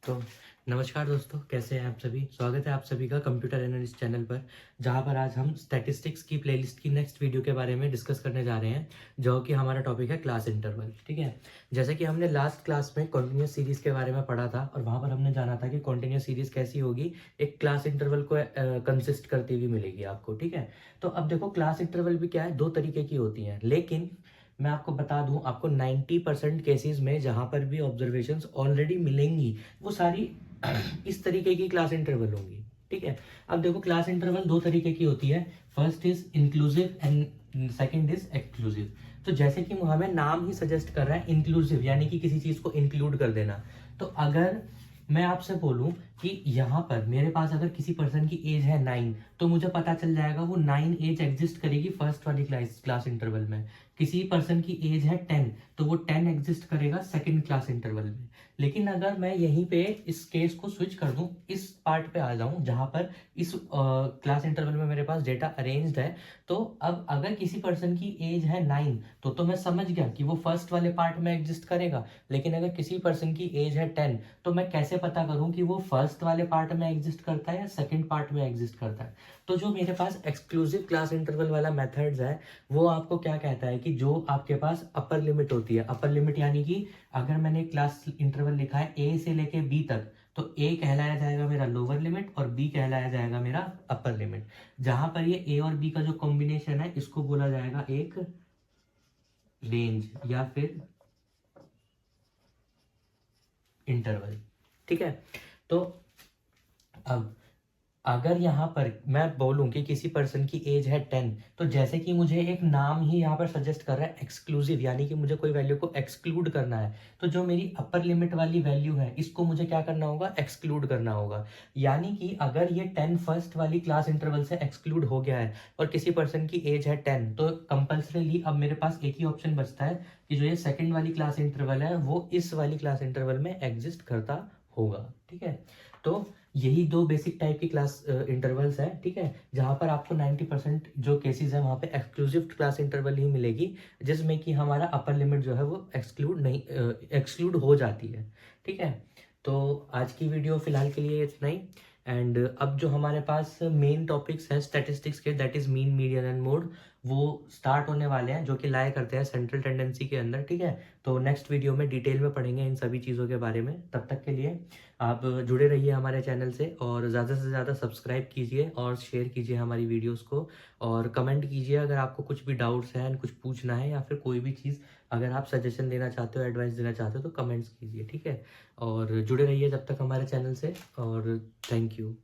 तो नमस्कार दोस्तों, कैसे हैं आप सभी। स्वागत है आप सभी का कंप्यूटर एनालिस्ट चैनल पर, जहां पर आज हम स्टैटिस्टिक्स की प्लेलिस्ट की नेक्स्ट वीडियो के बारे में डिस्कस करने जा रहे हैं, जो कि हमारा टॉपिक है क्लास इंटरवल। ठीक है, जैसे कि हमने लास्ट क्लास में कॉन्टिन्यूस सीरीज के बारे में पढ़ा था और वहां पर हमने जाना था कि कॉन्टिन्यूस सीरीज कैसी होगी, एक क्लास इंटरवल को कंसिस्ट करती हुई मिलेगी आपको। ठीक है, तो अब देखो क्लास इंटरवल भी क्या है, दो तरीके की होती है, लेकिन मैं आपको बता दूं, आपको 90% केसेस में जहां पर भी ऑब्जर्वेशंस ऑलरेडी मिलेंगी वो सारी इस तरीके की क्लास इंटरवल होंगी। ठीक है, अब देखो क्लास इंटरवल दो तरीके की होती है, first is inclusive and second is exclusive. तो जैसे कि हमें नाम ही सजेस्ट कर रहा है इंक्लूसिव, यानी कि किसी चीज को इंक्लूड कर देना। तो अगर मैं आपसे बोलूं कि यहाँ पर मेरे पास अगर किसी पर्सन की एज है 9, तो मुझे पता चल जाएगा वो 9 एज एग्जिस्ट करेगी फर्स्ट वाली क्लास इंटरवल में। किसी पर्सन की एज है 10, तो वो 10 एग्जिस्ट करेगा सेकंड क्लास इंटरवल में। लेकिन अगर मैं यहीं पे इस केस को स्विच कर दूं, इस पार्ट पे आ जाऊं जहां पर इस क्लास इंटरवल में मेरे पास डेटा अरेंज्ड है, तो अब अगर किसी पर्सन की एज है 9, तो मैं समझ गया कि वो फर्स्ट वाले पार्ट में एग्जिस्ट करेगा। लेकिन अगर किसी पर्सन की एज है 10, तो मैं कैसे पता करूं कि वो फर्स्ट वाले पार्ट में एग्जिस्ट करता है या सेकंड पार्ट में एग्जिस्ट करता है। तो जो मेरे पास एक्सक्लूसिव क्लास इंटरवल वाला मेथड्स है, वो आपको क्या कहता है कि जो आपके पास अपर लिमिट होती है, अपर लिमिट यानी कि अगर मैंने क्लास इंटरवल लिखा है ए से लेके बी तक, तो ए कहलाया जाएगा मेरा लोअर लिमिट और बी कहलाया जाएगा मेरा अपर लिमिट। जहां पर ये ए और बी का जो कॉम्बिनेशन है, इसको बोला जाएगा एक रेंज या फिर इंटरवल। ठीक है, तो अब अगर यहाँ पर मैं बोलूं कि किसी पर्सन की एज है 10, तो जैसे कि मुझे एक नाम ही यहाँ पर सजेस्ट कर रहा है एक्सक्लूसिव, यानी कि मुझे कोई वैल्यू को एक्सक्लूड करना है, तो जो मेरी अपर लिमिट वाली वैल्यू है, इसको मुझे क्या करना होगा, एक्सक्लूड करना होगा। यानी कि अगर ये 10 फर्स्ट वाली क्लास इंटरवल से एक्सक्लूड हो गया है और किसी पर्सन की एज है 10, तो कंपल्सरीली अब मेरे पास एक ही ऑप्शन बचता है कि जो ये सेकेंड वाली क्लास इंटरवल है, वो इस वाली क्लास इंटरवल में एग्जिस्ट करता होगा। ठीक है, तो यही दो बेसिक टाइप की क्लास इंटरवल्स हैं। ठीक है, जहां पर आपको 90% जो केसेस है वहां पे एक्सक्लूसिव क्लास इंटरवल ही मिलेगी, जिसमें कि हमारा अपर लिमिट जो है वो एक्सक्लूड हो जाती है। ठीक है, तो आज की वीडियो फिलहाल के लिए इतना ही। एंड अब जो हमारे पास मेन टॉपिक्स हैं स्टैटिस्टिक्स के, that is mean, median and mode, वो स्टार्ट होने वाले हैं, जो कि लाया करते हैं सेंट्रल टेंडेंसी के अंदर। ठीक है, तो नेक्स्ट वीडियो में डिटेल में पढ़ेंगे इन सभी चीज़ों के बारे में। तब तक के लिए आप जुड़े रहिए हमारे चैनल से और ज़्यादा से ज़्यादा सब्सक्राइब कीजिए और शेयर कीजिए हमारी वीडियोस को, और कमेंट कीजिए अगर आपको कुछ भी डाउट्स हैं, कुछ पूछना है, या फिर कोई भी चीज़ अगर आप सजेशन देना चाहते हो, एडवाइस देना चाहते हो, तो कमेंट्स कीजिए। ठीक है, और जुड़े रहिए जब तक हमारे चैनल से, और थैंक यू।